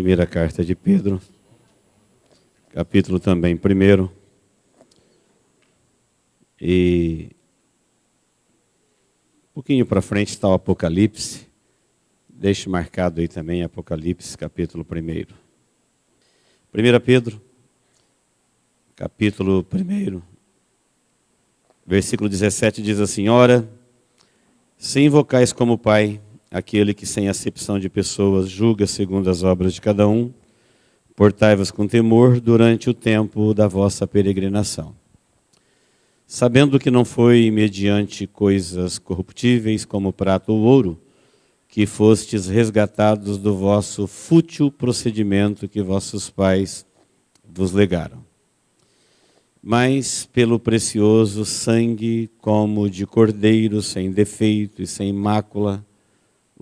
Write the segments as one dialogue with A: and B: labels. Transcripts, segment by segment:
A: Primeira carta de Pedro, capítulo também 1. E um pouquinho para frente está o Apocalipse. Deixe marcado aí também Apocalipse, capítulo 1. 1 Pedro, capítulo 1, versículo 17 diz assim: Ora, se invocais como Pai aquele que sem acepção de pessoas julga segundo as obras de cada um, portai-vos com temor durante o tempo da vossa peregrinação, sabendo que não foi mediante coisas corruptíveis como prata ou ouro que fostes resgatados do vosso fútil procedimento que vossos pais vos legaram, mas pelo precioso sangue como de cordeiro sem defeito e sem mácula,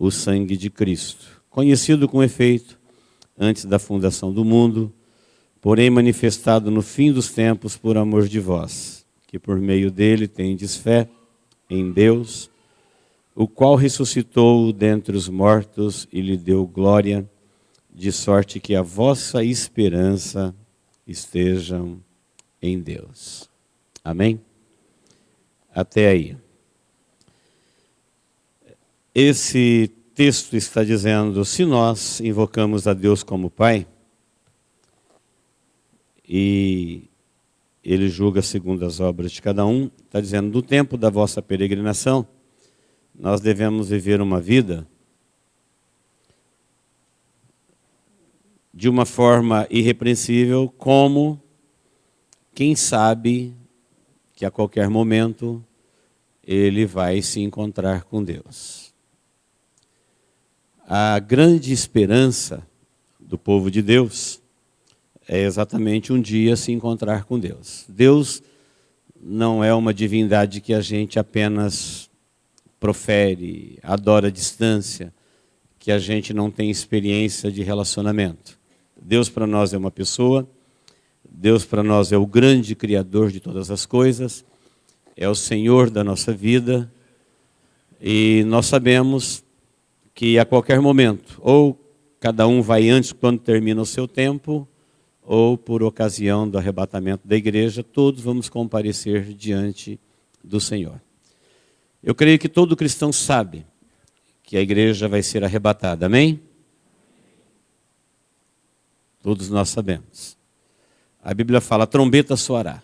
A: o sangue de Cristo, conhecido com efeito antes da fundação do mundo, porém manifestado no fim dos tempos por amor de vós, que por meio dele tendes fé em Deus, o qual ressuscitou dentre os mortos e lhe deu glória, de sorte que a vossa esperança esteja em Deus. Amém? Até aí. Esse texto está dizendo, se nós invocamos a Deus como Pai, e Ele julga segundo as obras de cada um, está dizendo, no tempo da vossa peregrinação, nós devemos viver uma vida de uma forma irrepreensível, como quem sabe que a qualquer momento ele vai se encontrar com Deus. A grande esperança do povo de Deus é exatamente um dia se encontrar com Deus. Deus não é uma divindade que a gente apenas profere, adora à distância, que a gente não tem experiência de relacionamento. Deus para nós é uma pessoa, Deus para nós é o grande Criador de todas as coisas, é o Senhor da nossa vida, e nós sabemos que a qualquer momento, ou cada um vai antes quando termina o seu tempo, ou por ocasião do arrebatamento da igreja, todos vamos comparecer diante do Senhor. Eu creio que todo cristão sabe que a igreja vai ser arrebatada, amém? Todos nós sabemos. A Bíblia fala, a trombeta soará.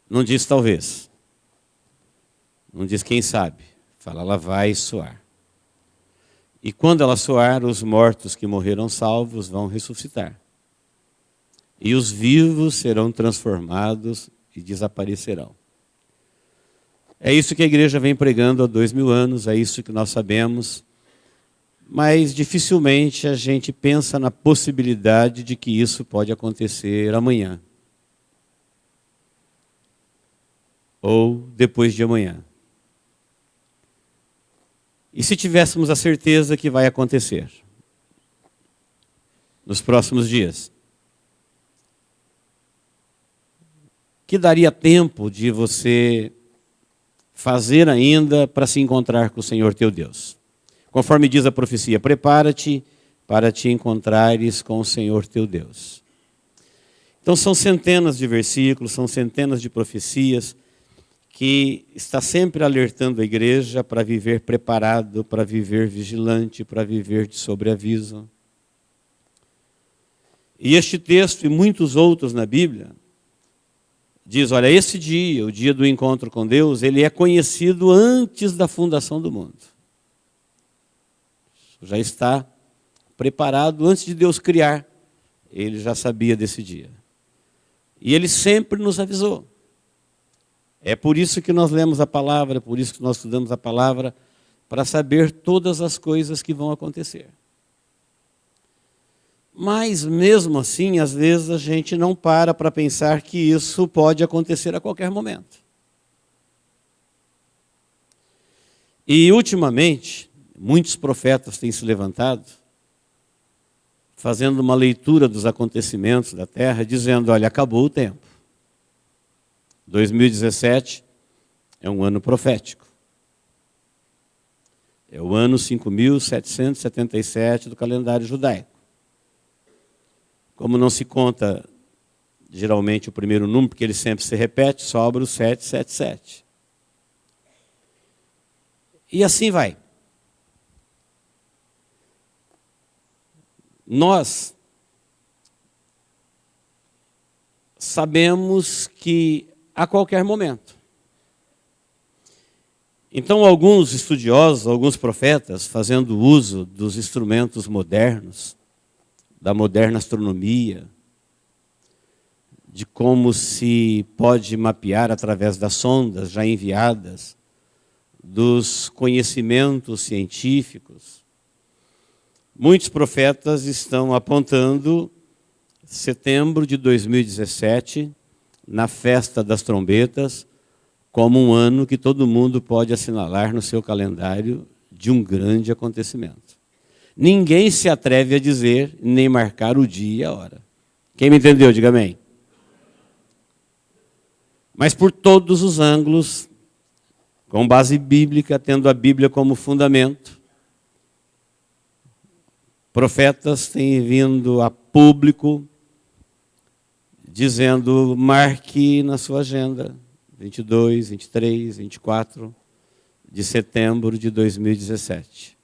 A: Não diz talvez. Não diz quem sabe. Fala, ela vai soar. E quando ela soar, os mortos que morreram salvos vão ressuscitar. E os vivos serão transformados e desaparecerão. É isso que a igreja vem pregando há 2000 anos, é isso que nós sabemos. Mas dificilmente a gente pensa na possibilidade de que isso pode acontecer amanhã. Ou depois de amanhã. E se tivéssemos a certeza que vai acontecer nos próximos dias? Que daria tempo de você fazer ainda para se encontrar com o Senhor teu Deus? Conforme diz a profecia, prepara-te para te encontrares com o Senhor teu Deus. Então são centenas de versículos, são centenas de profecias, que está sempre alertando a igreja para viver preparado, para viver vigilante, para viver de sobreaviso. E este texto e muitos outros na Bíblia, diz, olha, esse dia, o dia do encontro com Deus, ele é conhecido antes da fundação do mundo. Já está preparado antes de Deus criar. Ele já sabia desse dia. E ele sempre nos avisou. É por isso que nós lemos a palavra, é por isso que nós estudamos a palavra, para saber todas as coisas que vão acontecer. Mas mesmo assim, às vezes a gente não para pensar que isso pode acontecer a qualquer momento. E ultimamente, muitos profetas têm se levantado, fazendo uma leitura dos acontecimentos da terra, dizendo, olha, acabou o tempo. 2017 é um ano profético. É o ano 5.777 do calendário judaico. Como não se conta geralmente o primeiro número, porque ele sempre se repete, sobra o 777. E assim vai. Nós sabemos que a qualquer momento. Então, alguns estudiosos, alguns profetas, fazendo uso dos instrumentos modernos, da moderna astronomia, de como se pode mapear através das sondas já enviadas, dos conhecimentos científicos, muitos profetas estão apontando setembro de 2017, na festa das trombetas, como um ano que todo mundo pode assinalar no seu calendário de um grande acontecimento. Ninguém se atreve a dizer, nem marcar o dia e a hora. Quem me entendeu, diga amém. Mas por todos os ângulos, com base bíblica, tendo a Bíblia como fundamento, profetas têm vindo a público dizendo, marque na sua agenda, 22, 23, 24 de setembro de 2017.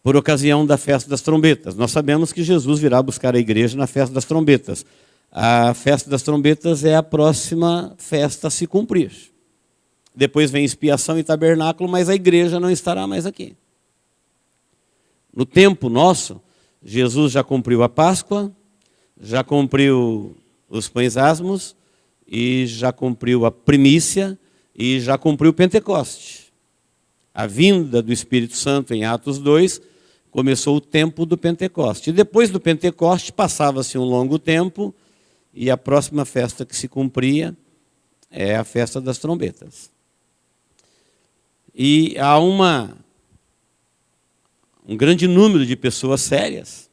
A: Por ocasião da festa das trombetas. Nós sabemos que Jesus virá buscar a igreja na festa das trombetas. A festa das trombetas é a próxima festa a se cumprir. Depois vem expiação e tabernáculo, mas a igreja não estará mais aqui. No tempo nosso, Jesus já cumpriu a Páscoa, já cumpriu os pães asmos, e já cumpriu a primícia, e já cumpriu o Pentecoste. A vinda do Espírito Santo em Atos 2, começou o tempo do Pentecoste. E depois do Pentecoste, passava-se um longo tempo, e a próxima festa que se cumpria é a festa das trombetas. E há um grande número de pessoas sérias,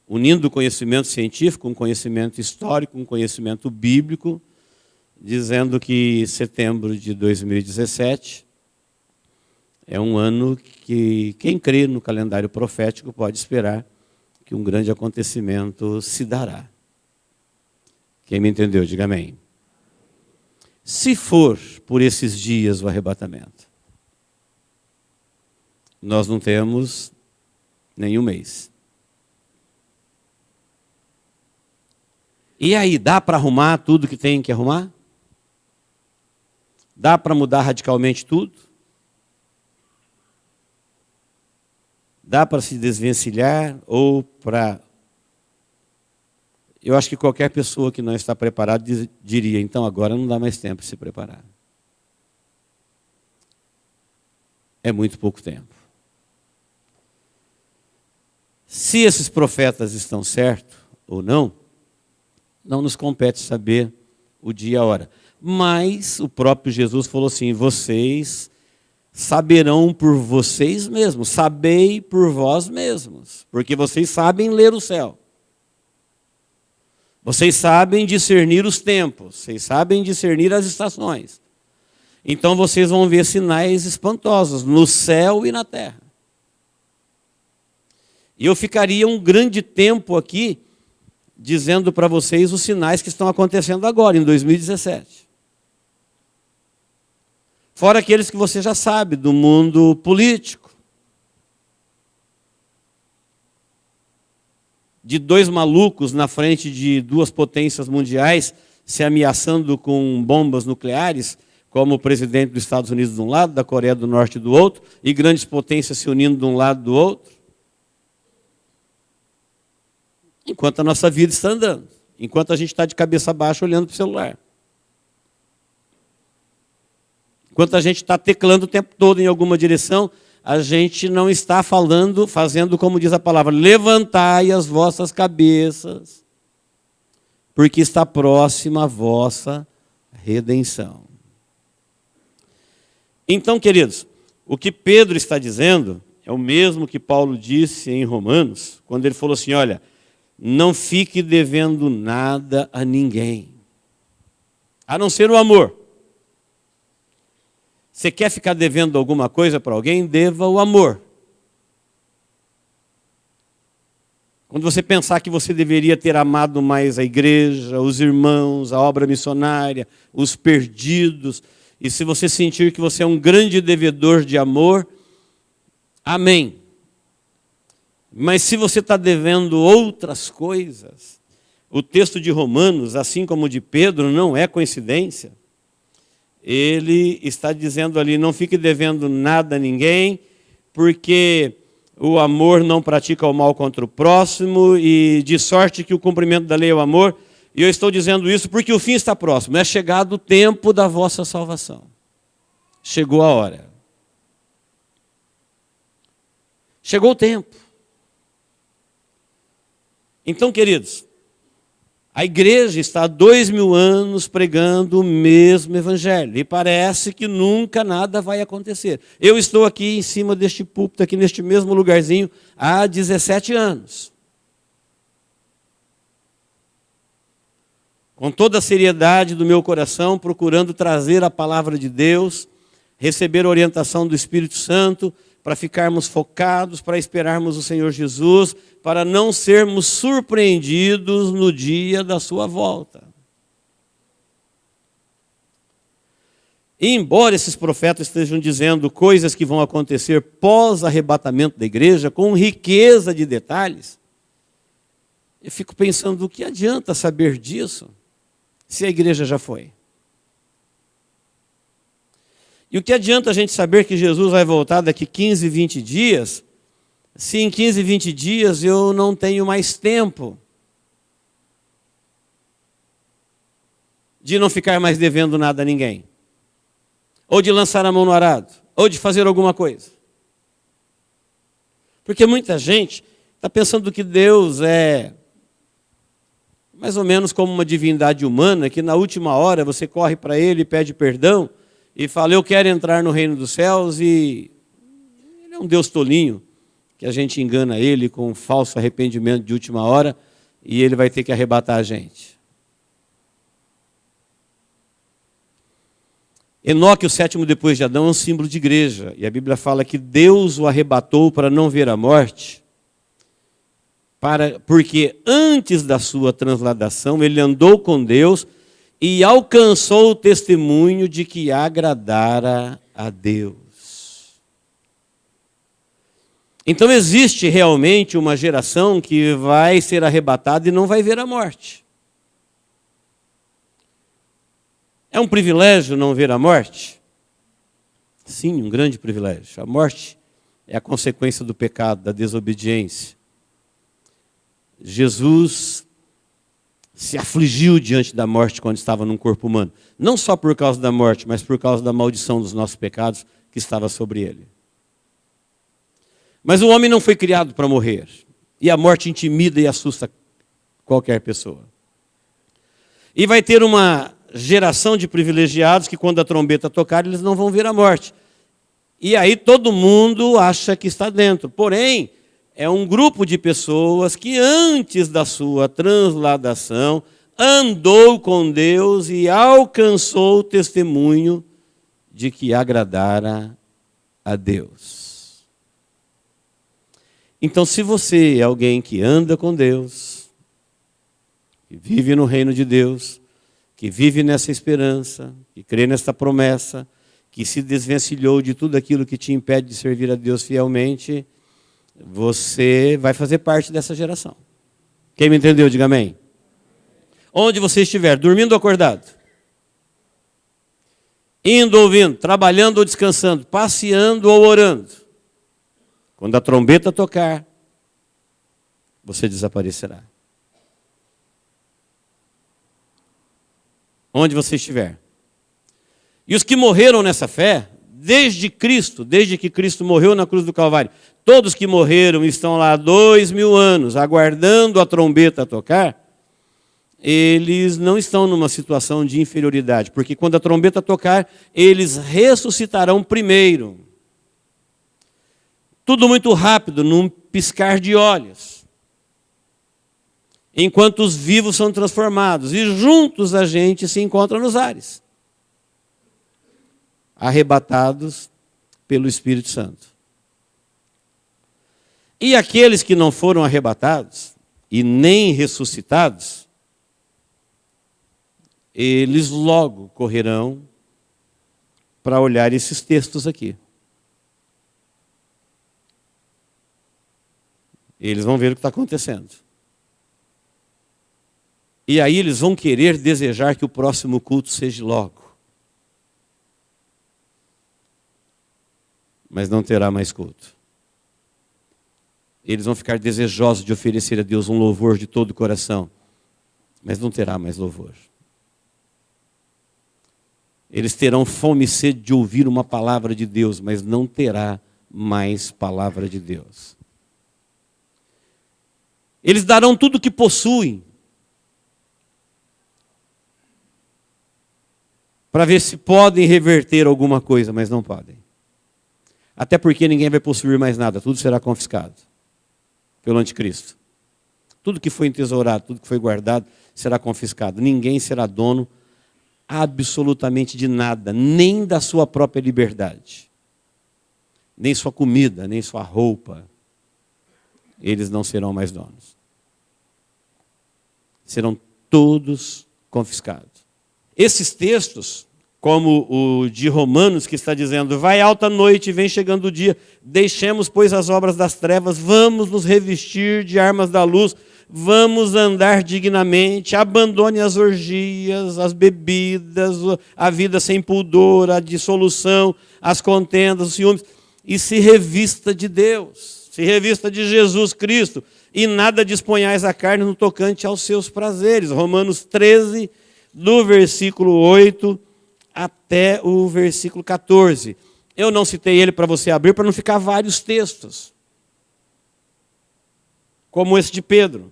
A: unindo o conhecimento científico, um conhecimento histórico, um conhecimento bíblico, dizendo que setembro de 2017 é um ano que quem crê no calendário profético pode esperar que um grande acontecimento se dará. Quem me entendeu, diga amém. Se for por esses dias o arrebatamento, nós não temos nenhum mês. E aí, dá para arrumar tudo que tem que arrumar? Dá para mudar radicalmente tudo? Dá para se desvencilhar ou para... Eu acho que qualquer pessoa que não está preparada diria, então agora não dá mais tempo para se preparar. É muito pouco tempo. Se esses profetas estão certos ou não nos compete saber o dia e a hora. Mas o próprio Jesus falou assim, vocês saberão por vocês mesmos, sabei por vós mesmos, porque vocês sabem ler o céu. Vocês sabem discernir os tempos, vocês sabem discernir as estações. Então vocês vão ver sinais espantosos no céu e na terra. E eu ficaria um grande tempo aqui dizendo para vocês os sinais que estão acontecendo agora, em 2017. Fora aqueles que você já sabe, do mundo político. De dois malucos na frente de duas potências mundiais se ameaçando com bombas nucleares, como o presidente dos Estados Unidos de um lado, da Coreia do Norte do outro, e grandes potências se unindo de um lado do outro. Enquanto a nossa vida está andando. Enquanto a gente está de cabeça baixa olhando para o celular. Enquanto a gente está teclando o tempo todo em alguma direção, a gente não está fazendo como diz a palavra, levantai as vossas cabeças, porque está próxima a vossa redenção. Então, queridos, o que Pedro está dizendo é o mesmo que Paulo disse em Romanos, quando ele falou assim, olha, não fique devendo nada a ninguém, a não ser o amor. Você quer ficar devendo alguma coisa para alguém? Deva o amor. Quando você pensar que você deveria ter amado mais a igreja, os irmãos, a obra missionária, os perdidos, e se você sentir que você é um grande devedor de amor, amém. Mas se você está devendo outras coisas, o texto de Romanos, assim como o de Pedro, não é coincidência. Ele está dizendo ali, não fique devendo nada a ninguém, porque o amor não pratica o mal contra o próximo, e de sorte que o cumprimento da lei é o amor. E eu estou dizendo isso porque o fim está próximo. É chegado o tempo da vossa salvação. Chegou a hora. Chegou o tempo. Então, queridos, a igreja está há 2000 anos pregando o mesmo evangelho. E parece que nunca nada vai acontecer. Eu estou aqui em cima deste púlpito, aqui neste mesmo lugarzinho, há 17 anos. Com toda a seriedade do meu coração, procurando trazer a palavra de Deus, receber a orientação do Espírito Santo, para ficarmos focados, para esperarmos o Senhor Jesus, para não sermos surpreendidos no dia da sua volta. E embora esses profetas estejam dizendo coisas que vão acontecer pós-arrebatamento da igreja, com riqueza de detalhes, eu fico pensando, o que adianta saber disso, se a igreja já foi? E o que adianta a gente saber que Jesus vai voltar daqui 15, 20 dias, se em 15, 20 dias eu não tenho mais tempo de não ficar mais devendo nada a ninguém? Ou de lançar a mão no arado? Ou de fazer alguma coisa? Porque muita gente está pensando que Deus é mais ou menos como uma divindade humana, que na última hora você corre para Ele e pede perdão, e fala, eu quero entrar no reino dos céus, e Ele é um Deus tolinho, que a gente engana Ele com um falso arrependimento de última hora, e Ele vai ter que arrebatar a gente. Enoque, o sétimo depois de Adão, é um símbolo de igreja, e a Bíblia fala que Deus o arrebatou para não ver a morte, porque antes da sua transladação, ele andou com Deus, e alcançou o testemunho de que agradara a Deus. Então existe realmente uma geração que vai ser arrebatada e não vai ver a morte. É um privilégio não ver a morte? Sim, um grande privilégio. A morte é a consequência do pecado, da desobediência. Jesus se afligiu diante da morte quando estava num corpo humano. Não só por causa da morte, mas por causa da maldição dos nossos pecados que estava sobre ele. Mas o homem não foi criado para morrer. E a morte intimida e assusta qualquer pessoa. E vai ter uma geração de privilegiados que quando a trombeta tocar, eles não vão ver a morte. E aí todo mundo acha que está dentro. Porém, é um grupo de pessoas que antes da sua transladação andou com Deus e alcançou o testemunho de que agradara a Deus. Então, se você é alguém que anda com Deus, que vive no reino de Deus, que vive nessa esperança, que crê nesta promessa, que se desvencilhou de tudo aquilo que te impede de servir a Deus fielmente, você vai fazer parte dessa geração. Quem me entendeu, diga amém. Onde você estiver, dormindo ou acordado, indo ou vindo, trabalhando ou descansando, passeando ou orando, quando a trombeta tocar, você desaparecerá. Onde você estiver. E os que morreram nessa fé, desde que Cristo morreu na cruz do Calvário, todos que morreram estão lá há 2000 anos, aguardando a trombeta tocar, eles não estão numa situação de inferioridade, porque quando a trombeta tocar, eles ressuscitarão primeiro. Tudo muito rápido, num piscar de olhos. Enquanto os vivos são transformados, e juntos a gente se encontra nos ares, arrebatados pelo Espírito Santo. E aqueles que não foram arrebatados, e nem ressuscitados, eles logo correrão para olhar esses textos aqui. Eles vão ver o que está acontecendo. E aí eles vão querer desejar que o próximo culto seja logo. Mas não terá mais culto. Eles vão ficar desejosos de oferecer a Deus um louvor de todo o coração, mas não terá mais louvor. Eles terão fome e sede de ouvir uma palavra de Deus, mas não terá mais palavra de Deus. Eles darão tudo o que possuem para ver se podem reverter alguma coisa, mas não podem. Até porque ninguém vai possuir mais nada, tudo será confiscado pelo anticristo. Tudo que foi entesourado, tudo que foi guardado, será confiscado. Ninguém será dono absolutamente de nada, nem da sua própria liberdade. Nem sua comida, nem sua roupa. Eles não serão mais donos. Serão todos confiscados. Esses textos, como o de Romanos, que está dizendo, vai alta noite, vem chegando o dia, deixemos, pois, as obras das trevas, vamos nos revestir de armas da luz, vamos andar dignamente, abandone as orgias, as bebidas, a vida sem pudor, a dissolução, as contendas, os ciúmes, e se revista de Deus, se revista de Jesus Cristo, e nada disponhais a carne no tocante aos seus prazeres. Romanos 13, do versículo 8 até o versículo 14. Eu não citei ele para você abrir, para não ficar vários textos, como esse de Pedro,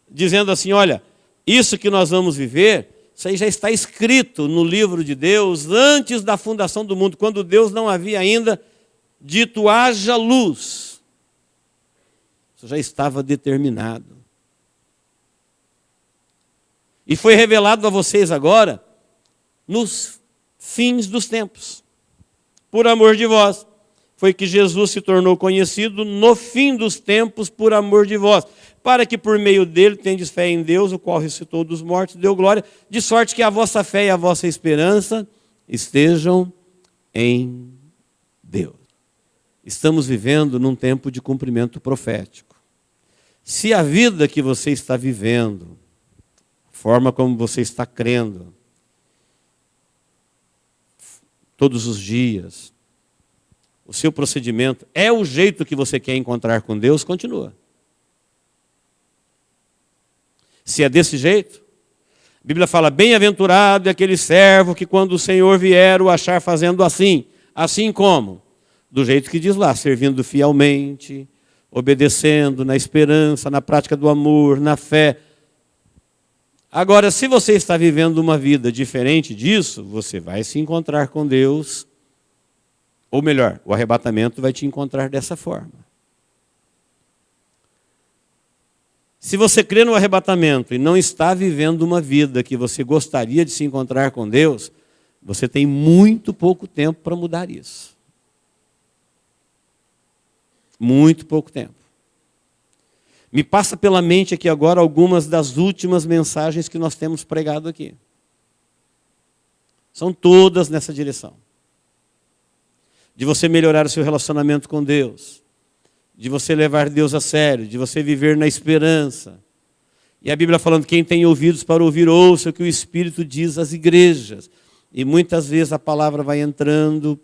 A: dizendo assim, olha, isso que nós vamos viver, isso aí já está escrito no livro de Deus, antes da fundação do mundo, quando Deus não havia ainda dito, haja luz. Isso já estava determinado. E foi revelado a vocês agora, nos fins dos tempos. Por amor de vós, foi que Jesus se tornou conhecido no fim dos tempos por amor de vós, para que por meio dele tendes fé em Deus, o qual ressuscitou dos mortos, deu glória, de sorte que a vossa fé e a vossa esperança estejam em Deus. Estamos vivendo num tempo de cumprimento profético. Se a vida que você está vivendo, a forma como você está crendo, todos os dias, o seu procedimento é o jeito que você quer encontrar com Deus, continua. Se é desse jeito, a Bíblia fala, bem-aventurado é aquele servo que quando o Senhor vier o achar fazendo assim. Assim como? Do jeito que diz lá, servindo fielmente, obedecendo, na esperança, na prática do amor, na fé. Agora, se você está vivendo uma vida diferente disso, você vai se encontrar com Deus, ou melhor, o arrebatamento vai te encontrar dessa forma. Se você crê no arrebatamento e não está vivendo uma vida que você gostaria de se encontrar com Deus, você tem muito pouco tempo para mudar isso. Muito pouco tempo. Me passa pela mente aqui agora algumas das últimas mensagens que nós temos pregado aqui. São todas nessa direção. De você melhorar o seu relacionamento com Deus, de você levar Deus a sério, de você viver na esperança. E a Bíblia falando, quem tem ouvidos para ouvir, ouça o que o Espírito diz às igrejas. E muitas vezes a palavra vai entrando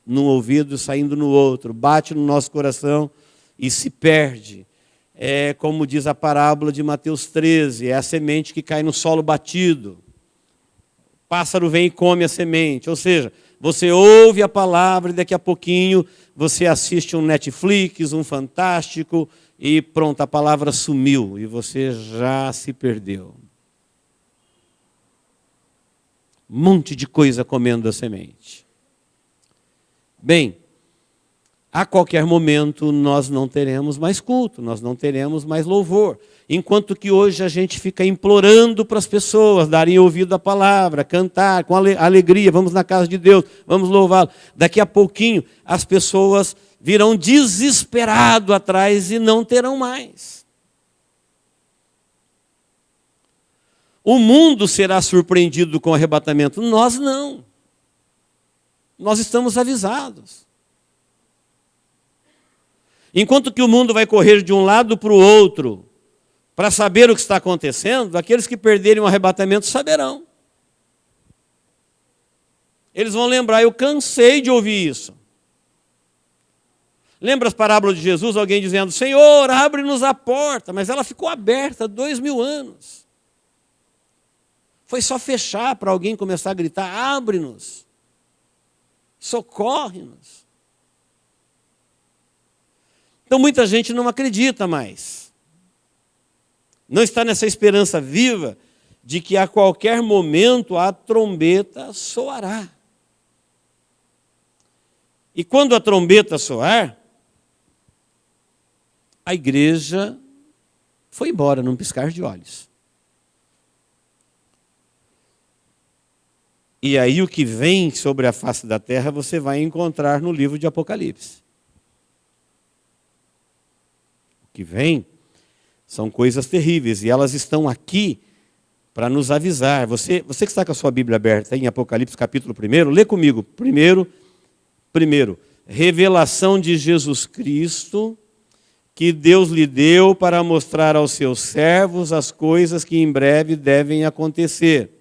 A: num ouvido, saindo no outro, bate no nosso coração e se perde. É como diz a parábola de Mateus 13, é a semente que cai no solo batido. O pássaro vem e come a semente, ou seja, você ouve a palavra e daqui a pouquinho você assiste um Netflix, um Fantástico e pronto, a palavra sumiu e você já se perdeu. Um monte de coisa comendo a semente. Bem, a qualquer momento nós não teremos mais culto, nós não teremos mais louvor. Enquanto que hoje a gente fica implorando para as pessoas darem ouvido à palavra, cantar com alegria, vamos na casa de Deus, vamos louvá-lo. Daqui a pouquinho as pessoas virão desesperado atrás e não terão mais. O mundo será surpreendido com o arrebatamento, nós não. Nós estamos avisados. Enquanto que o mundo vai correr de um lado para o outro para saber o que está acontecendo, aqueles que perderem o arrebatamento saberão. Eles vão lembrar, eu cansei de ouvir isso. Lembra as parábolas de Jesus, alguém dizendo, Senhor, abre-nos a porta, mas ela ficou aberta 2000 anos. Foi só fechar para alguém começar a gritar, abre-nos, socorre-nos. Então muita gente não acredita mais. Não está nessa esperança viva de que a qualquer momento a trombeta soará. E quando a trombeta soar, a igreja foi embora num piscar de olhos. E aí o que vem sobre a face da terra você vai encontrar no livro de Apocalipse. O que vem são coisas terríveis e elas estão aqui para nos avisar. Você que está com a sua Bíblia aberta em Apocalipse capítulo 1, lê comigo. Primeiro, revelação de Jesus Cristo, que Deus lhe deu para mostrar aos seus servos as coisas que em breve devem acontecer.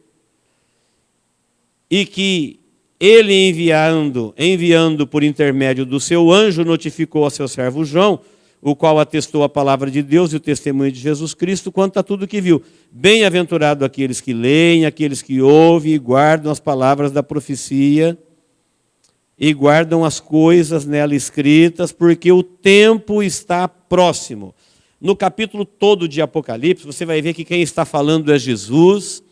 A: E que ele enviando por intermédio do seu anjo, notificou ao seu servo João, o qual atestou a palavra de Deus e o testemunho de Jesus Cristo quanto a tudo que viu. Bem-aventurado aqueles que leem, aqueles que ouvem e guardam as palavras da profecia e guardam as coisas nela escritas, porque o tempo está próximo. No capítulo todo de Apocalipse, você vai ver que quem está falando é Jesus,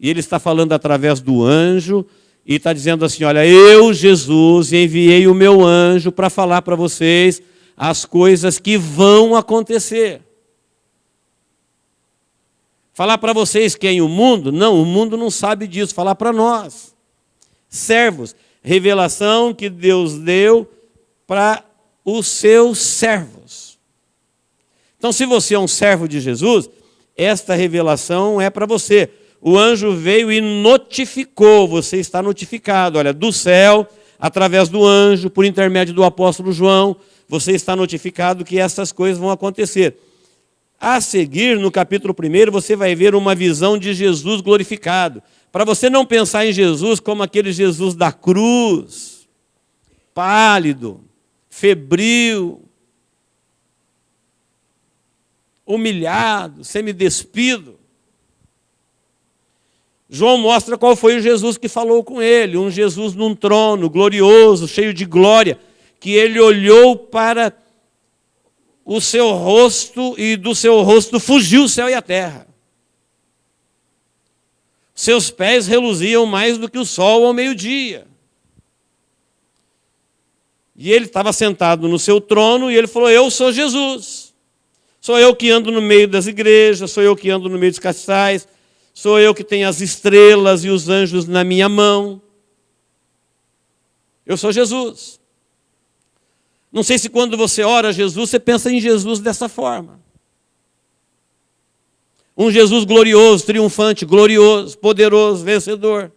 A: e ele está falando através do anjo, e está dizendo assim, olha, eu, Jesus, enviei o meu anjo para falar para vocês as coisas que vão acontecer. Falar para vocês quem? O mundo? Não, o mundo não sabe disso, falar para nós. Servos, revelação que Deus deu para os seus servos. Então, se você é um servo de Jesus, esta revelação é para você. O anjo veio e notificou, você está notificado, olha, do céu, através do anjo, por intermédio do apóstolo João, você está notificado que essas coisas vão acontecer. A seguir, no capítulo 1, você vai ver uma visão de Jesus glorificado. Para você não pensar em Jesus como aquele Jesus da cruz, pálido, febril, humilhado, semidespido. João mostra qual foi o Jesus que falou com ele, um Jesus num trono glorioso, cheio de glória, que ele olhou para o seu rosto e do seu rosto fugiu o céu e a terra. Seus pés reluziam mais do que o sol ao meio-dia. E ele estava sentado no seu trono e ele falou, eu sou Jesus. Sou eu que ando no meio das igrejas, sou eu que ando no meio dos castiçais, sou eu que tenho as estrelas e os anjos na minha mão. Eu sou Jesus. Não sei se quando você ora a Jesus, você pensa em Jesus dessa forma. Um Jesus glorioso, triunfante, glorioso, poderoso, vencedor.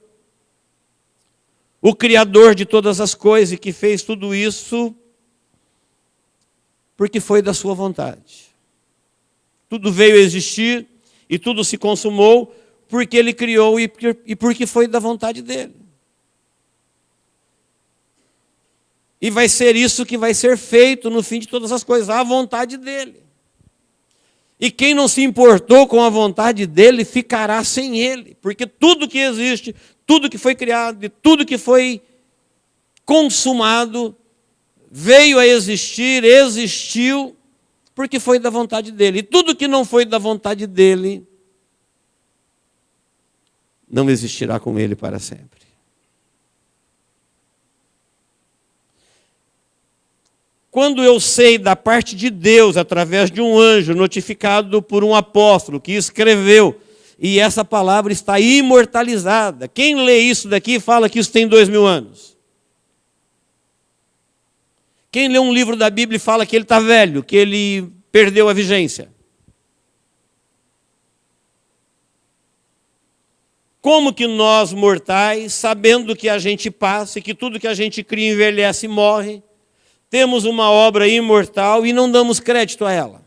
A: O Criador de todas as coisas e que fez tudo isso porque foi da sua vontade. Tudo veio a existir e tudo se consumou porque Ele criou e porque foi da vontade dEle. E vai ser isso que vai ser feito no fim de todas as coisas, a vontade dEle. E quem não se importou com a vontade dEle, ficará sem Ele. Porque tudo que existe, tudo que foi criado e tudo que foi consumado, veio a existir, existiu, porque foi da vontade dEle. E tudo que não foi da vontade dEle, não existirá com Ele para sempre. Quando eu sei da parte de Deus, através de um anjo, notificado por um apóstolo, que escreveu, e essa palavra está imortalizada. Quem lê isso daqui fala que isso tem 2000 anos. Quem lê um livro da Bíblia e fala que ele está velho, que ele perdeu a vigência? Como que nós, mortais, sabendo que a gente passa e que tudo que a gente cria envelhece e morre, temos uma obra imortal e não damos crédito a ela?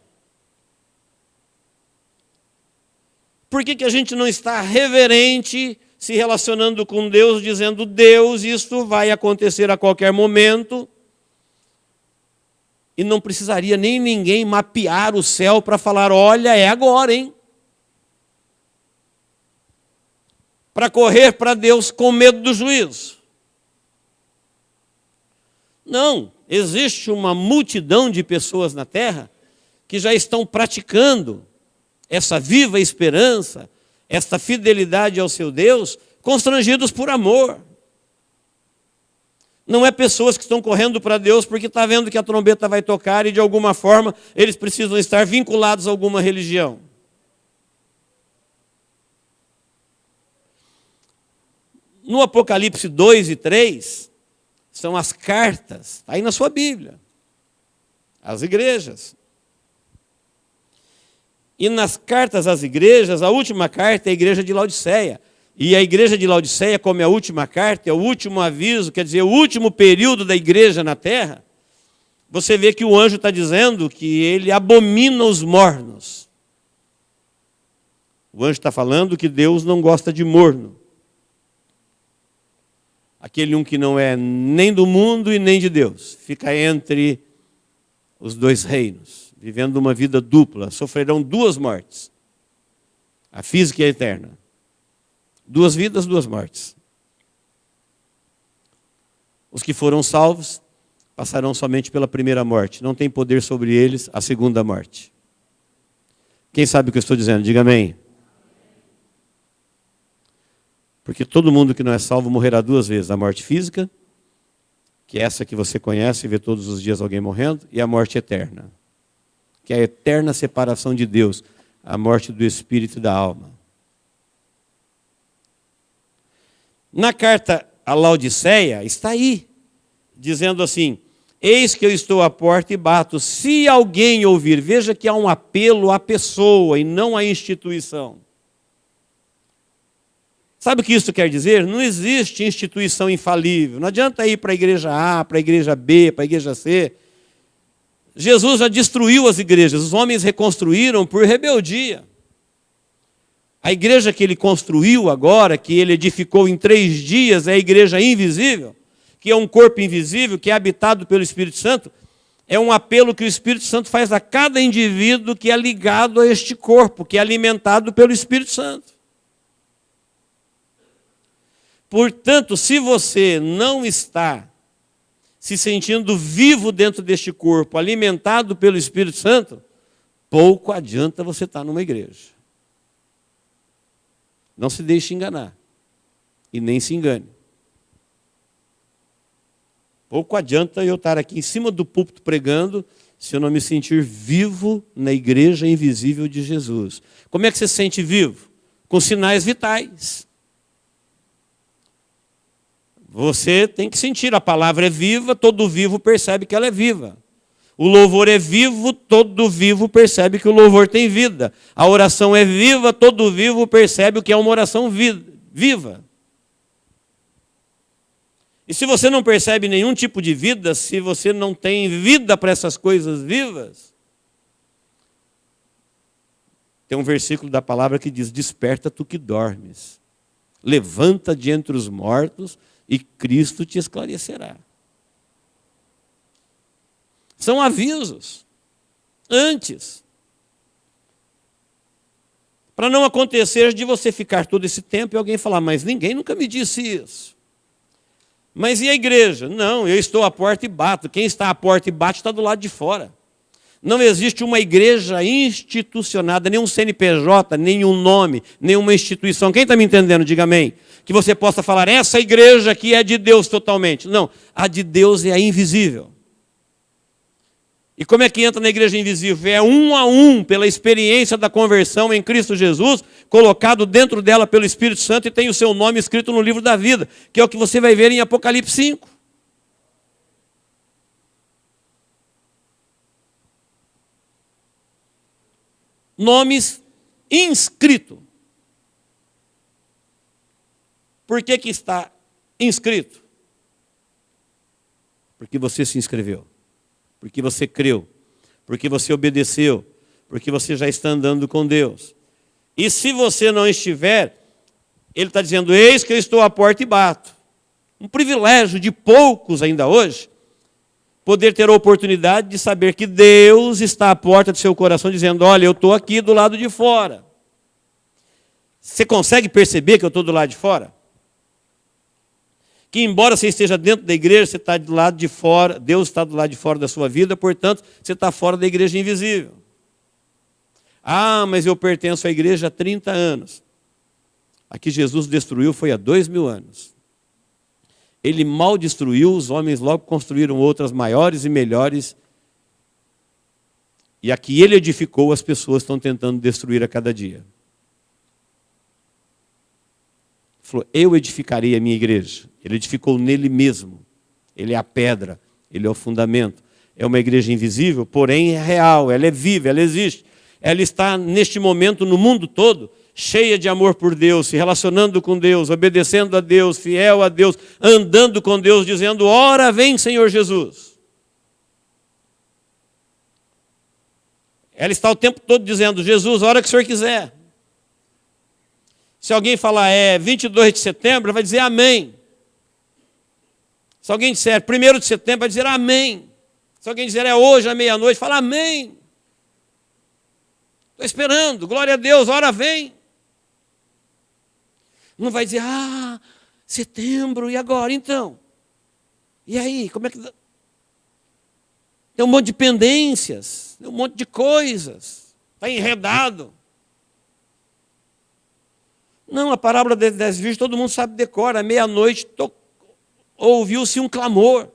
A: Por que a gente não está reverente, se relacionando com Deus, dizendo: Deus, isso vai acontecer a qualquer momento, e não precisaria nem ninguém mapear o céu para falar: olha, é agora, hein? Para correr para Deus com medo do juízo. Não, existe uma multidão de pessoas na terra que já estão praticando essa viva esperança, esta fidelidade ao seu Deus, constrangidos por amor. Não é pessoas que estão correndo para Deus porque está vendo que a trombeta vai tocar e de alguma forma eles precisam estar vinculados a alguma religião. No Apocalipse 2 e 3, são as cartas, está aí na sua Bíblia, às igrejas. E nas cartas às igrejas, a última carta é a igreja de Laodiceia. E a igreja de Laodiceia, como é a última carta, é o último aviso, quer dizer, o último período da igreja na terra. Você vê que o anjo está dizendo que ele abomina os mornos. O anjo está falando que Deus não gosta de morno. Aquele um que não é nem do mundo e nem de Deus. Fica entre os dois reinos, vivendo uma vida dupla. Sofrerão duas mortes. A física e a eterna. Duas vidas, duas mortes. Os que foram salvos passarão somente pela primeira morte. Não tem poder sobre eles a segunda morte. Quem sabe o que eu estou dizendo? Diga amém. Porque todo mundo que não é salvo morrerá duas vezes. A morte física, que é essa que você conhece e vê todos os dias alguém morrendo, e a morte eterna, que é a eterna separação de Deus, a morte do espírito e da alma. Na carta a Laodiceia, está aí, dizendo assim: eis que eu estou à porta e bato, se alguém ouvir. Veja que há um apelo à pessoa e não à instituição. Sabe o que isso quer dizer? Não existe instituição infalível. Não adianta ir para a igreja A, para a igreja B, para a igreja C. Jesus já destruiu as igrejas, os homens reconstruíram por rebeldia. A igreja que ele construiu agora, que ele edificou em 3 dias, é a igreja invisível, que é um corpo invisível, que é habitado pelo Espírito Santo. É um apelo que o Espírito Santo faz a cada indivíduo que é ligado a este corpo, que é alimentado pelo Espírito Santo. Portanto, se você não está se sentindo vivo dentro deste corpo, alimentado pelo Espírito Santo, pouco adianta você estar numa igreja. Não se deixe enganar. E nem se engane. Pouco adianta eu estar aqui em cima do púlpito pregando, se eu não me sentir vivo na igreja invisível de Jesus. Como é que você se sente vivo? Com sinais vitais. Você tem que sentir, a palavra é viva, todo vivo percebe que ela é viva. O louvor é vivo, todo vivo percebe que o louvor tem vida. A oração é viva, todo vivo percebe o que é uma oração viva. E se você não percebe nenhum tipo de vida, se você não tem vida para essas coisas vivas, tem um versículo da palavra que diz: desperta tu que dormes, levanta de entre os mortos e Cristo te esclarecerá. São avisos. Antes. Para não acontecer de você ficar todo esse tempo e alguém falar: mas ninguém nunca me disse isso. Mas e a igreja? Não, eu estou à porta e bato. Quem está à porta e bate está do lado de fora. Não existe uma igreja institucionada, nenhum CNPJ, nenhum nome, nenhuma instituição. Quem está me entendendo? Diga amém. Que você possa falar: essa igreja aqui é de Deus totalmente. Não, a de Deus é a invisível. E como é que entra na igreja invisível? É 1 a 1, pela experiência da conversão em Cristo Jesus, colocado dentro dela pelo Espírito Santo e tem o seu nome escrito no livro da vida, que é o que você vai ver em Apocalipse 5. nomes inscritos. Por que que está inscrito? Porque você se inscreveu, porque você creu, porque você obedeceu, porque você já está andando com Deus. E se você não estiver, Ele está dizendo, eis que eu estou à porta e bato. Um privilégio de poucos ainda hoje, poder ter a oportunidade de saber que Deus está à porta do seu coração, dizendo, olha, eu estou aqui do lado de fora. Você consegue perceber que eu estou do lado de fora? Que embora você esteja dentro da igreja, você está do lado de fora, Deus está do lado de fora da sua vida, portanto, você está fora da igreja invisível. Ah, mas eu pertenço à igreja há 30 anos. A que Jesus destruiu foi há 2000 anos. Ele mal destruiu, os homens logo construíram outras maiores e melhores. E a que ele edificou, as pessoas estão tentando destruir a cada dia. Ele falou, eu edificarei a minha igreja. Ele edificou nele mesmo. Ele é a pedra, ele é o fundamento. É uma igreja invisível, porém é real, ela é viva, ela existe. Ela está neste momento no mundo todo, cheia de amor por Deus, se relacionando com Deus, obedecendo a Deus, fiel a Deus, andando com Deus, dizendo, ora vem Senhor Jesus. Ela está o tempo todo dizendo, Jesus, a hora que o Senhor quiser. Se alguém falar 22 de setembro, vai dizer amém. Se alguém disser 1º de setembro, vai dizer amém. Se alguém dizer hoje, à meia-noite, fala amém. Estou esperando, glória a Deus, a hora vem. Não vai dizer, setembro, e agora então? E aí, como é que... Tem um monte de pendências, tem um monte de coisas, está enredado. Não, a parábola das 10 virgens, todo mundo sabe decora, à meia-noite ouviu-se um clamor.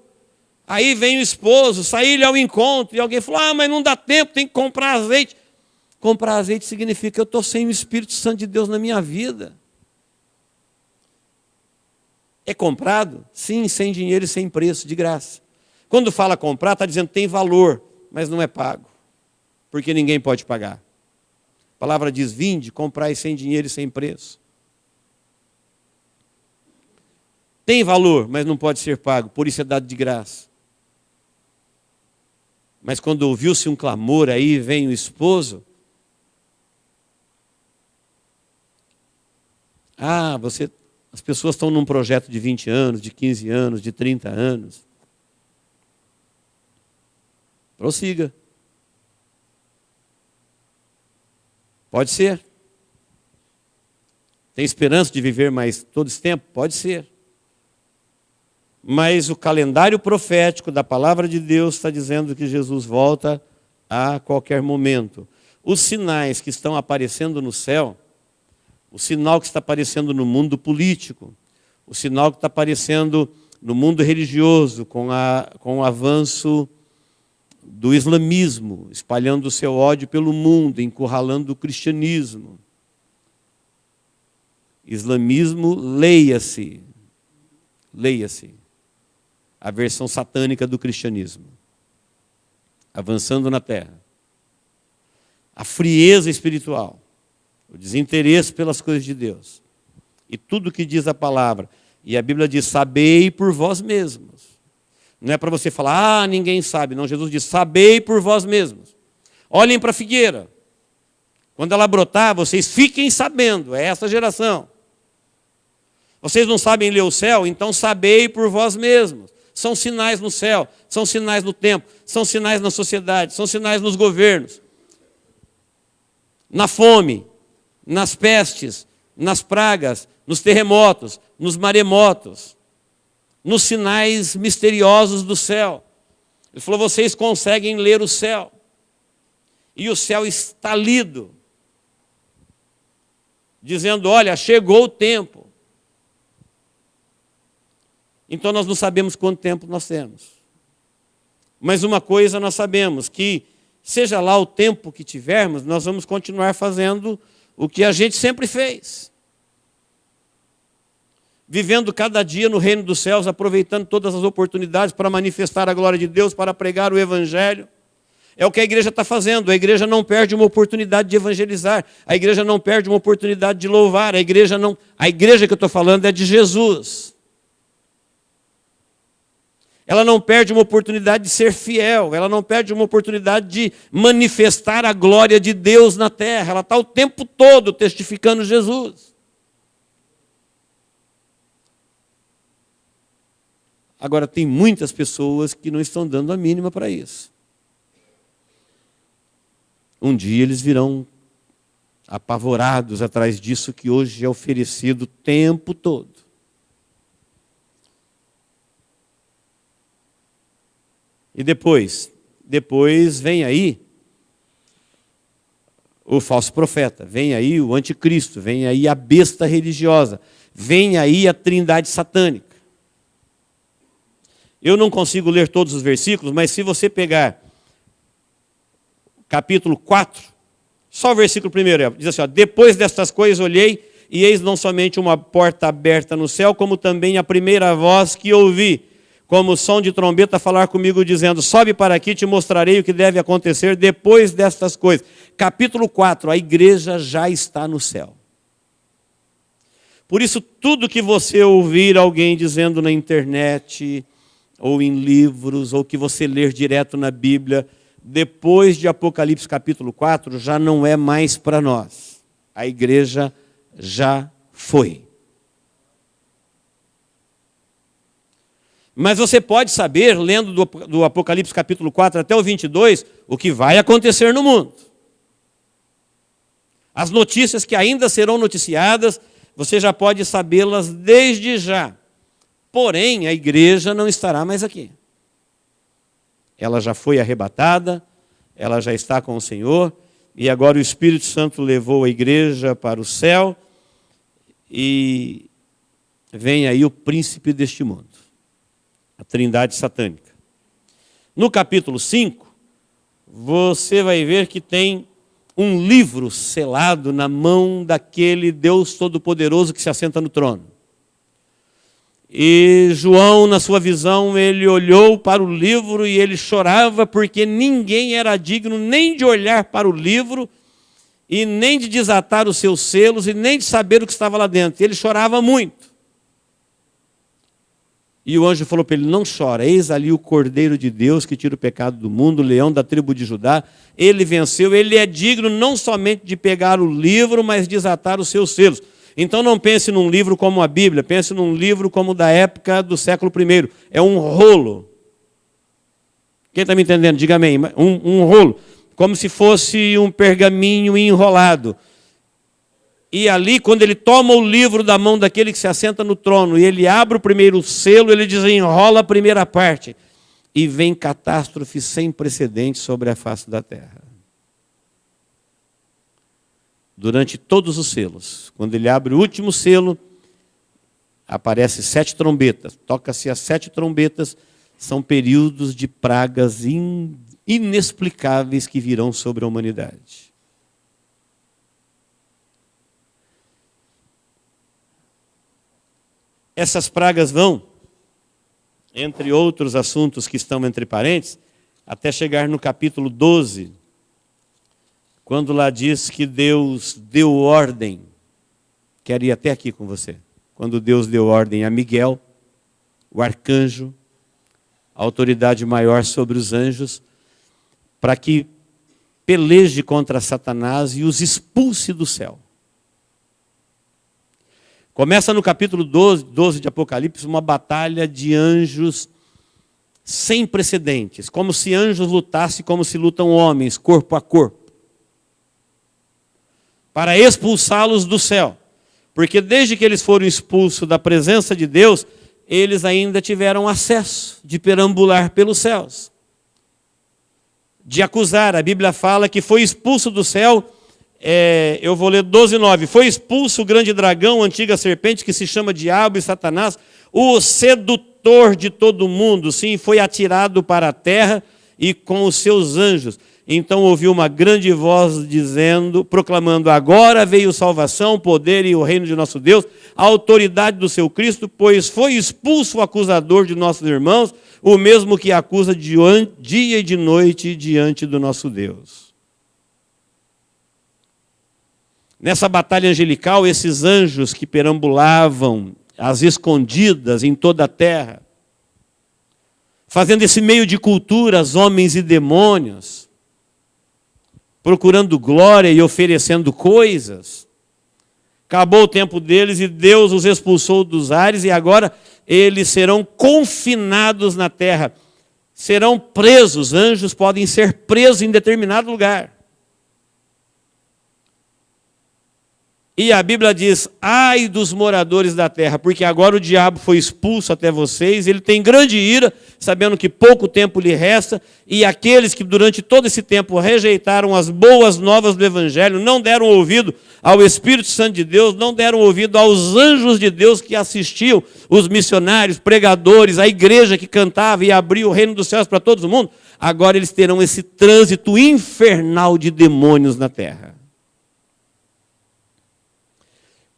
A: Aí vem o esposo, saiu-lhe ao encontro, e alguém falou, mas não dá tempo, tem que comprar azeite. Comprar azeite significa que eu estou sem o Espírito Santo de Deus na minha vida. É comprado? Sim, sem dinheiro e sem preço, de graça. Quando fala comprar, está dizendo que tem valor, mas não é pago. Porque ninguém pode pagar. A palavra diz, vinde, comprai sem dinheiro e sem preço. Tem valor, mas não pode ser pago, por isso é dado de graça. Mas quando ouviu-se um clamor, aí vem o esposo. As pessoas estão num projeto de 20 anos, de 15 anos, de 30 anos. Prossiga. Pode ser. Tem esperança de viver mais todo esse tempo? Pode ser. Mas o calendário profético da palavra de Deus está dizendo que Jesus volta a qualquer momento. Os sinais que estão aparecendo no céu, o sinal que está aparecendo no mundo político, o sinal que está aparecendo no mundo religioso, com o avanço do islamismo, espalhando o seu ódio pelo mundo, encurralando o cristianismo. Islamismo, leia-se a versão satânica do cristianismo, avançando na terra. A frieza espiritual, o desinteresse pelas coisas de Deus, e tudo que diz a palavra. E a Bíblia diz, sabei por vós mesmos. Não é para você falar, ninguém sabe. Não, Jesus diz, sabei por vós mesmos. Olhem para a figueira. Quando ela brotar, vocês fiquem sabendo, é essa geração. Vocês não sabem ler o céu, então sabei por vós mesmos. São sinais no céu, são sinais no tempo, são sinais na sociedade, são sinais nos governos. Na fome, nas pestes, nas pragas, nos terremotos, nos maremotos, nos sinais misteriosos do céu. Ele falou, vocês conseguem ler o céu. E o céu está lido, dizendo, olha, chegou o tempo. Então nós não sabemos quanto tempo nós temos. Mas uma coisa nós sabemos, que seja lá o tempo que tivermos, nós vamos continuar fazendo o que a gente sempre fez. Vivendo cada dia no reino dos céus, aproveitando todas as oportunidades para manifestar a glória de Deus, para pregar o Evangelho, É o que a igreja está fazendo. A igreja não perde uma oportunidade de evangelizar. A igreja não perde uma oportunidade de louvar. A igreja que eu estou falando é de Jesus. Ela não perde uma oportunidade de ser fiel. Ela não perde uma oportunidade de manifestar a glória de Deus na terra. Ela está o tempo todo testificando Jesus. Agora, tem muitas pessoas que não estão dando a mínima para isso. Um dia eles virão apavorados atrás disso que hoje é oferecido o tempo todo. E depois vem aí o falso profeta, vem aí o anticristo, vem aí a besta religiosa, vem aí a trindade satânica. Eu não consigo ler todos os versículos, mas se você pegar capítulo 4, só o versículo 1, diz assim, ó, depois destas coisas olhei, e eis não somente uma porta aberta no céu, como também a primeira voz que ouvi, como som de trombeta falar comigo, dizendo, sobe para aqui, te mostrarei o que deve acontecer depois destas coisas. Capítulo 4, a igreja já está no céu. Por isso, tudo que você ouvir alguém dizendo na internet, ou em livros, ou que você ler direto na Bíblia, depois de Apocalipse capítulo 4, já não é mais para nós. A igreja já foi. Mas você pode saber, lendo do Apocalipse capítulo 4 até o 22, o que vai acontecer no mundo. As notícias que ainda serão noticiadas, você já pode sabê-las desde já. Porém, a igreja não estará mais aqui. Ela já foi arrebatada, ela já está com o Senhor, e agora o Espírito Santo levou a igreja para o céu, e vem aí o príncipe deste mundo, a trindade satânica. No capítulo 5, você vai ver que tem um livro selado na mão daquele Deus Todo-Poderoso que se assenta no trono. E João, na sua visão, ele olhou para o livro e ele chorava porque ninguém era digno nem de olhar para o livro e nem de desatar os seus selos e nem de saber o que estava lá dentro. Ele chorava muito. E o anjo falou para ele, não chora, eis ali o Cordeiro de Deus que tira o pecado do mundo, o leão da tribo de Judá. Ele venceu, ele é digno não somente de pegar o livro, mas desatar os seus selos. Então não pense num livro como a Bíblia, pense num livro como da época do século I. É um rolo. Quem está me entendendo? Diga amém. Um rolo, como se fosse um pergaminho enrolado. E ali, quando ele toma o livro da mão daquele que se assenta no trono, e ele abre o primeiro selo, ele desenrola a primeira parte. E vem catástrofe sem precedentes sobre a face da terra. Durante todos os selos. Quando ele abre o último selo, aparecem 7 trombetas. Toca-se as 7 trombetas, são períodos de pragas inexplicáveis que virão sobre a humanidade. Essas pragas vão, entre outros assuntos que estão entre parênteses, até chegar no capítulo 12, quando lá diz que Deus deu ordem, quero ir até aqui com você, quando Deus deu ordem a Miguel, o arcanjo, a autoridade maior sobre os anjos, para que peleje contra Satanás e os expulse do céu. Começa no capítulo 12 de Apocalipse, uma batalha de anjos sem precedentes, como se anjos lutassem como se lutam homens, corpo a corpo, para expulsá-los do céu. Porque desde que eles foram expulsos da presença de Deus, eles ainda tiveram acesso de perambular pelos céus. De acusar, a Bíblia fala que foi expulso do céu, eu vou ler 12:9. Foi expulso o grande dragão, a antiga serpente, que se chama Diabo e Satanás, o sedutor de todo mundo. Sim, foi atirado para a terra e com os seus anjos. Então ouviu uma grande voz dizendo, proclamando: agora veio salvação, poder e o reino de nosso Deus, a autoridade do seu Cristo, pois foi expulso o acusador de nossos irmãos, o mesmo que acusa de dia e de noite diante do nosso Deus. Nessa batalha angelical, esses anjos que perambulavam às escondidas em toda a terra, fazendo esse meio de culturas, homens e demônios, procurando glória e oferecendo coisas. Acabou o tempo deles e Deus os expulsou dos ares e agora eles serão confinados na terra. Serão presos, anjos podem ser presos em determinado lugar. E a Bíblia diz: ai dos moradores da terra, porque agora o diabo foi expulso até vocês, ele tem grande ira, sabendo que pouco tempo lhe resta, e aqueles que durante todo esse tempo rejeitaram as boas novas do Evangelho, não deram ouvido ao Espírito Santo de Deus, não deram ouvido aos anjos de Deus que assistiam, os missionários, pregadores, a igreja que cantava e abria o reino dos céus para todo mundo, agora eles terão esse trânsito infernal de demônios na terra.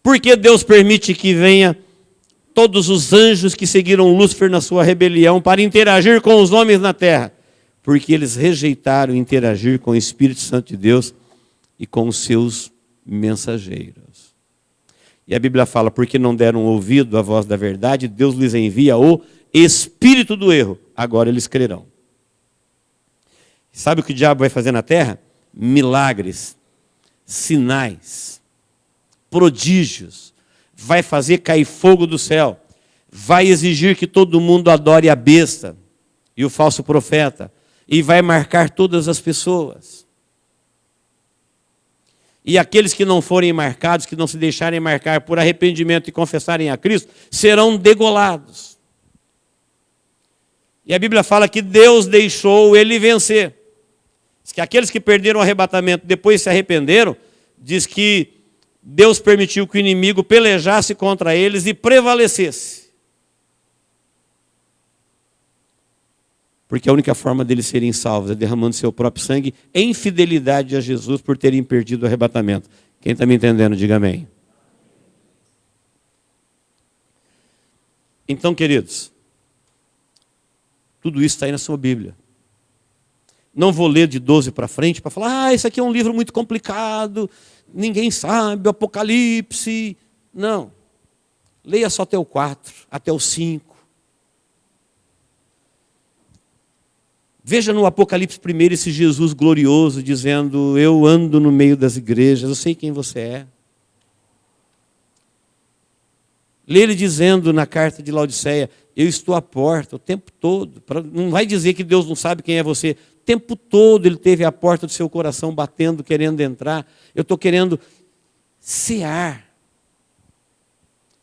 A: Porque Deus permite que venha todos os anjos que seguiram Lúcifer na sua rebelião para interagir com os homens na terra? Porque eles rejeitaram interagir com o Espírito Santo de Deus e com os seus mensageiros. E a Bíblia fala: porque não deram ouvido à voz da verdade, Deus lhes envia o espírito do erro. Agora eles crerão. Sabe o que o diabo vai fazer na terra? Milagres, sinais, prodígios, vai fazer cair fogo do céu, vai exigir que todo mundo adore a besta e o falso profeta, e vai marcar todas as pessoas. E aqueles que não forem marcados, que não se deixarem marcar por arrependimento e confessarem a Cristo, serão degolados. E a Bíblia fala que Deus deixou ele vencer. Diz que aqueles que perderam o arrebatamento depois se arrependeram, diz que Deus permitiu que o inimigo pelejasse contra eles e prevalecesse. Porque a única forma deles serem salvos é derramando seu próprio sangue em fidelidade a Jesus por terem perdido o arrebatamento. Quem está me entendendo, diga amém. Então, queridos, tudo isso está aí na sua Bíblia. Não vou ler de 12 para frente para falar: isso aqui é um livro muito complicado, ninguém sabe, o Apocalipse. Não. Leia só até o 4, até o 5. Veja no Apocalipse primeiro esse Jesus glorioso dizendo: eu ando no meio das igrejas, eu sei quem você é. Lê ele dizendo na carta de Laodiceia: eu estou à porta o tempo todo. Não vai dizer que Deus não sabe quem é você. O tempo todo ele teve a porta do seu coração batendo, querendo entrar. Eu estou querendo cear,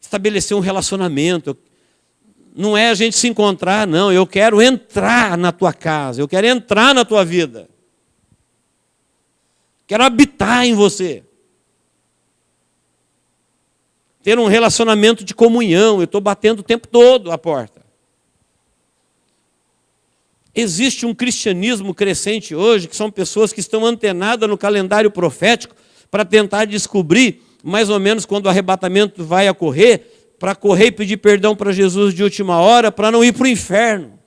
A: estabelecer um relacionamento. Não é a gente se encontrar, não. Eu quero entrar na tua casa, eu quero entrar na tua vida. Quero habitar em você. Ter um relacionamento de comunhão. Eu estou batendo o tempo todo a porta. Existe um cristianismo crescente hoje, que são pessoas que estão antenadas no calendário profético para tentar descobrir, mais ou menos, quando o arrebatamento vai ocorrer, para correr e pedir perdão para Jesus de última hora, para não ir para o inferno.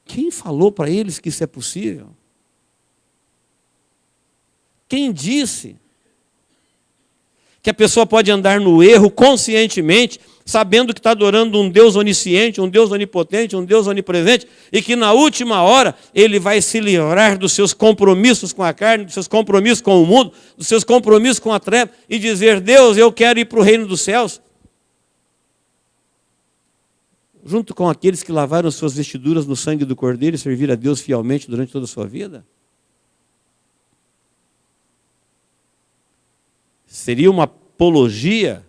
A: Quem falou para eles que isso é possível? Quem disse que a pessoa pode andar no erro conscientemente, sabendo que está adorando um Deus onisciente, um Deus onipotente, um Deus onipresente, e que na última hora ele vai se livrar dos seus compromissos com a carne, dos seus compromissos com o mundo, dos seus compromissos com a treva, e dizer: Deus, eu quero ir para o reino dos céus, junto com aqueles que lavaram suas vestiduras no sangue do Cordeiro e serviram a Deus fielmente durante toda a sua vida? Seria uma apologia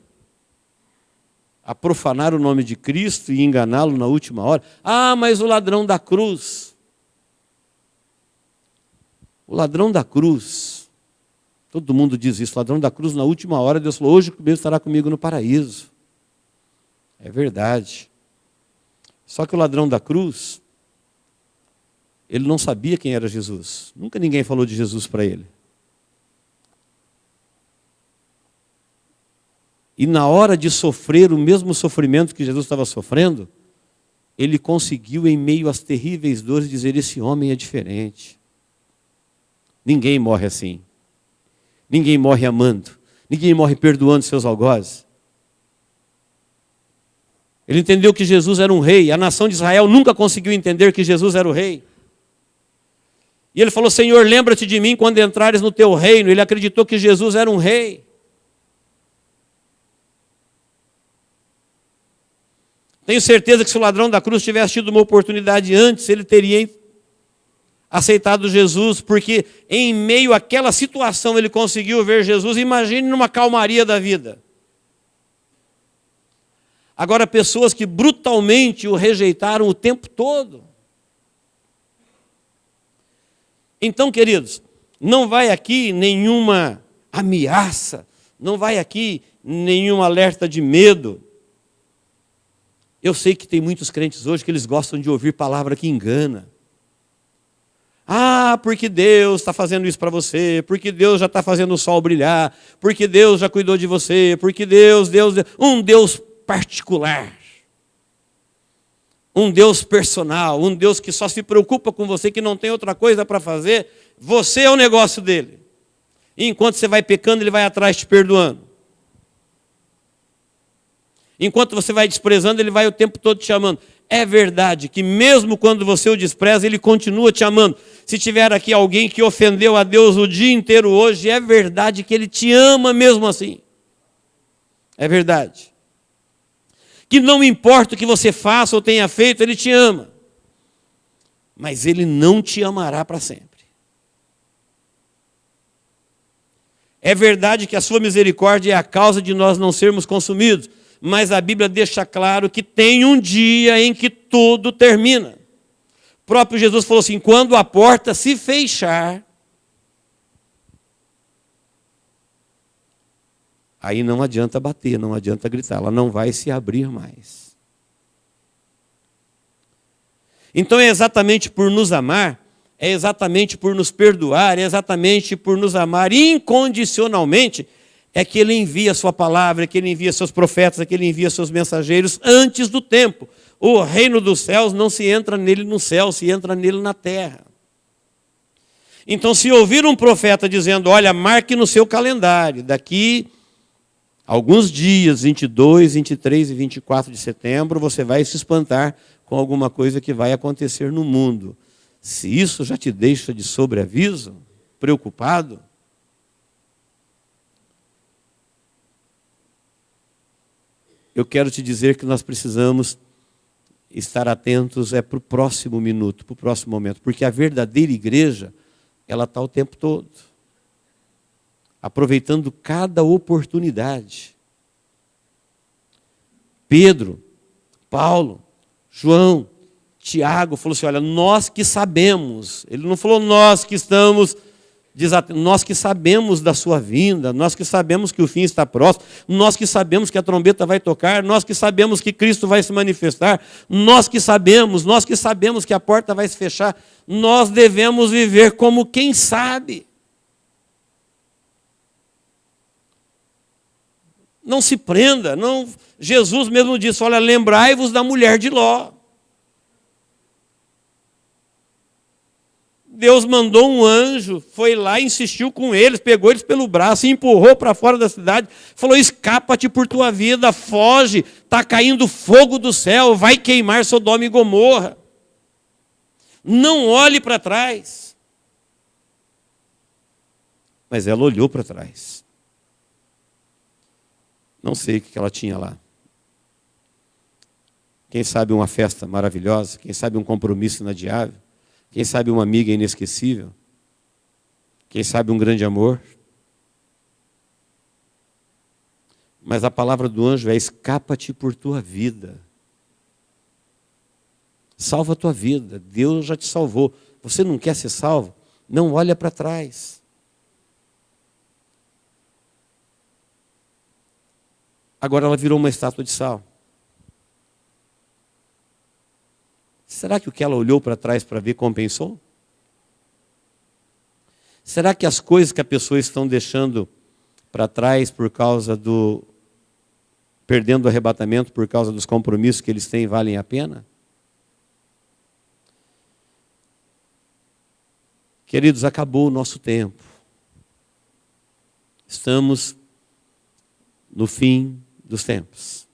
A: a profanar o nome de Cristo e enganá-lo na última hora? Ah, mas o ladrão da cruz. O ladrão da cruz. Todo mundo diz isso. O ladrão da cruz, na última hora, Deus falou: hoje mesmo estará comigo no paraíso. É verdade. Só que o ladrão da cruz, Ele não sabia quem era Jesus. Nunca ninguém falou de Jesus para ele. E na hora de sofrer o mesmo sofrimento que Jesus estava sofrendo, ele conseguiu, em meio às terríveis dores, dizer: esse homem é diferente. Ninguém morre assim. Ninguém morre amando. Ninguém morre perdoando seus algozes. Ele entendeu que Jesus era um rei. A nação de Israel nunca conseguiu entender que Jesus era o rei. E ele falou: Senhor, lembra-te de mim quando entrares no teu reino. Ele acreditou que Jesus era um rei. Tenho certeza que se o ladrão da cruz tivesse tido uma oportunidade antes, ele teria aceitado Jesus, porque em meio àquela situação ele conseguiu ver Jesus. Imagine numa calmaria da vida. Agora, pessoas que brutalmente o rejeitaram o tempo todo. Então, queridos, não vai aqui nenhuma ameaça, não vai aqui nenhum alerta de medo. Eu sei que tem muitos crentes hoje que eles gostam de ouvir palavra que engana. Ah, porque Deus está fazendo isso para você, porque Deus já está fazendo o sol brilhar, porque Deus já cuidou de você, porque Deus, um Deus particular, um Deus personal, um Deus que só se preocupa com você, que não tem outra coisa para fazer. Você é o negócio dele. E enquanto você vai pecando, ele vai atrás te perdoando. Enquanto você vai desprezando, ele vai o tempo todo te amando. É verdade que mesmo quando você o despreza, ele continua te amando. Se tiver aqui alguém que ofendeu a Deus o dia inteiro hoje, é verdade que ele te ama mesmo assim. É verdade. Que não importa o que você faça ou tenha feito, ele te ama. Mas ele não te amará para sempre. É verdade que a sua misericórdia é a causa de nós não sermos consumidos. Mas a Bíblia deixa claro que tem um dia em que tudo termina. O próprio Jesus falou assim: quando a porta se fechar, aí não adianta bater, não adianta gritar, ela não vai se abrir mais. Então é exatamente por nos amar, é exatamente por nos perdoar, é exatamente por nos amar incondicionalmente, é que ele envia a sua palavra, é que ele envia seus profetas, é que ele envia seus mensageiros antes do tempo. O reino dos céus não se entra nele no céu, se entra nele na terra. Então, se ouvir um profeta dizendo: olha, marque no seu calendário, daqui a alguns dias, 22, 23 e 24 de setembro, você vai se espantar com alguma coisa que vai acontecer no mundo. Se isso já te deixa de sobreaviso, preocupado, eu quero te dizer que nós precisamos estar atentos para o próximo minuto, para o próximo momento, porque a verdadeira igreja, ela está o tempo todo, aproveitando cada oportunidade. Pedro, Paulo, João, Tiago falou assim: olha, nós que sabemos, ele não falou nós que estamos, nós que sabemos da sua vinda, nós que sabemos que o fim está próximo, nós que sabemos que a trombeta vai tocar, nós que sabemos que Cristo vai se manifestar, nós que sabemos que a porta vai se fechar, nós devemos viver como quem sabe. Não se prenda, não. Jesus mesmo disse: olha, lembrai-vos da mulher de Ló. Deus mandou um anjo, foi lá, insistiu com eles, pegou eles pelo braço e empurrou para fora da cidade, falou: escapa-te por tua vida, foge, está caindo fogo do céu, vai queimar Sodoma e Gomorra. Não olhe para trás. Mas ela olhou para trás. Não sei o que ela tinha lá. Quem sabe uma festa maravilhosa, quem sabe um compromisso inadiável, quem sabe uma amiga inesquecível, quem sabe um grande amor. Mas a palavra do anjo é: escapa-te por tua vida. Salva a tua vida, Deus já te salvou. Você não quer ser salvo? Não olha para trás. Agora ela virou uma estátua de sal. Será que o que ela olhou para trás para ver compensou? Será que as coisas que a pessoa estão deixando para trás por causa perdendo o arrebatamento por causa dos compromissos que eles têm valem a pena? Queridos, acabou o nosso tempo. Estamos no fim dos tempos.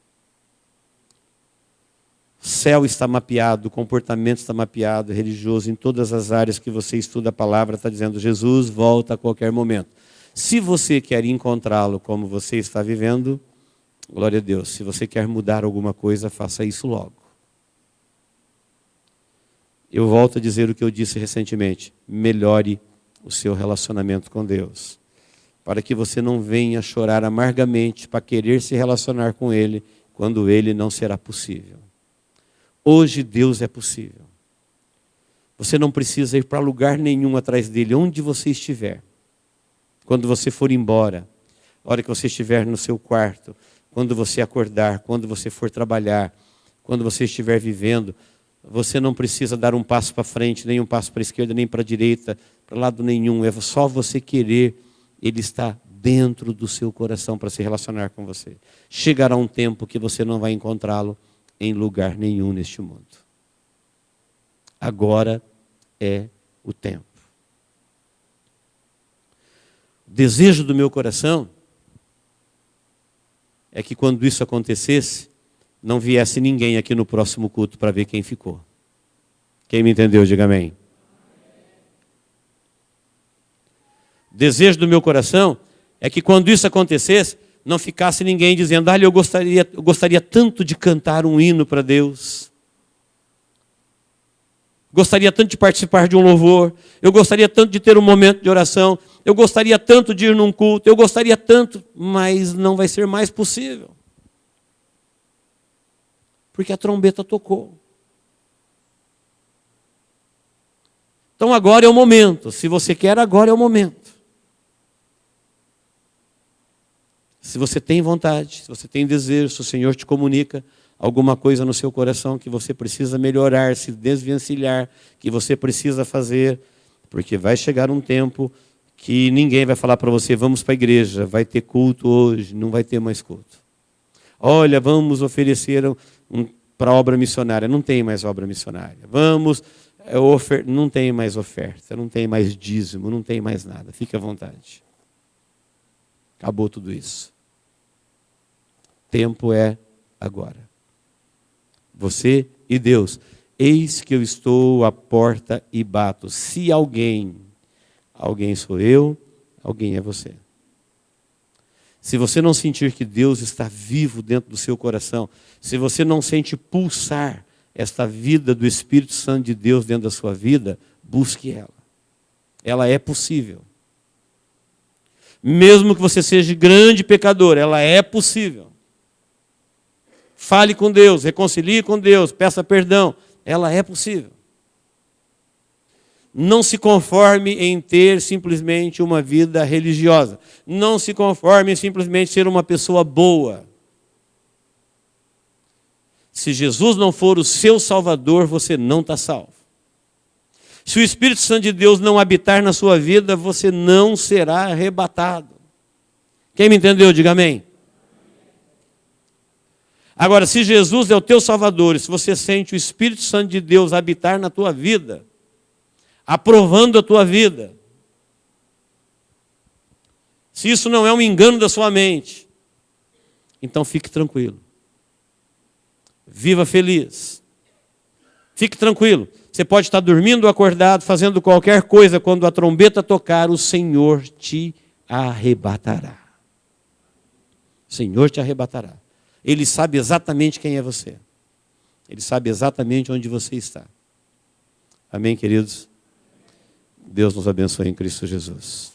A: O céu está mapeado, o comportamento está mapeado, religioso, em todas as áreas que você estuda a palavra, está dizendo, Jesus volta a qualquer momento. Se você quer encontrá-lo como você está vivendo, glória a Deus. Se você quer mudar alguma coisa, faça isso logo. Eu volto a dizer o que eu disse recentemente. Melhore o seu relacionamento com Deus. Para que você não venha chorar amargamente para querer se relacionar com Ele, quando Ele não será possível. Hoje Deus é possível. Você não precisa ir para lugar nenhum atrás dEle, onde você estiver. Quando você for embora, a hora que você estiver no seu quarto, quando você acordar, quando você for trabalhar, quando você estiver vivendo, você não precisa dar um passo para frente, nem um passo para a esquerda, nem para a direita, para lado nenhum. É só você querer, Ele está dentro do seu coração para se relacionar com você. Chegará um tempo que você não vai encontrá-lo em lugar nenhum neste mundo. Agora é o tempo. O desejo do meu coração é que quando isso acontecesse, não viesse ninguém aqui no próximo culto para ver quem ficou. Quem me entendeu, diga amém. O desejo do meu coração é que quando isso acontecesse, não ficasse ninguém dizendo, eu gostaria tanto de cantar um hino para Deus. Gostaria tanto de participar de um louvor. Eu gostaria tanto de ter um momento de oração. Eu gostaria tanto de ir num culto. Eu gostaria tanto, mas não vai ser mais possível. Porque a trombeta tocou. Então agora é o momento. Se você quer, agora é o momento. Se você tem vontade, se você tem desejo, se o Senhor te comunica alguma coisa no seu coração que você precisa melhorar, se desvencilhar, que você precisa fazer, porque vai chegar um tempo que ninguém vai falar para você, vamos para a igreja, vai ter culto hoje, não vai ter mais culto. Olha, vamos oferecer para a obra missionária, não tem mais obra missionária. Vamos, não tem mais oferta, não tem mais dízimo, não tem mais nada, fique à vontade. Acabou tudo isso. Tempo é agora. Você e Deus. Eis que eu estou à porta e bato. Se alguém sou eu, alguém é você. Se você não sentir que Deus está vivo dentro do seu coração, se você não sente pulsar esta vida do Espírito Santo de Deus dentro da sua vida, busque ela. Ela é possível. Mesmo que você seja grande pecador, ela é possível. Fale com Deus, reconcilie com Deus, peça perdão. Ela é possível. Não se conforme em ter simplesmente uma vida religiosa. Não se conforme em simplesmente ser uma pessoa boa. Se Jesus não for o seu Salvador, você não está salvo. Se o Espírito Santo de Deus não habitar na sua vida, você não será arrebatado. Quem me entendeu, diga amém. Agora, se Jesus é o teu Salvador, e se você sente o Espírito Santo de Deus habitar na tua vida, aprovando a tua vida, se isso não é um engano da sua mente, então fique tranquilo. Viva feliz. Fique tranquilo. Você pode estar dormindo ou acordado, fazendo qualquer coisa, quando a trombeta tocar, o Senhor te arrebatará. O Senhor te arrebatará. Ele sabe exatamente quem é você. Ele sabe exatamente onde você está. Amém, queridos? Deus nos abençoe em Cristo Jesus.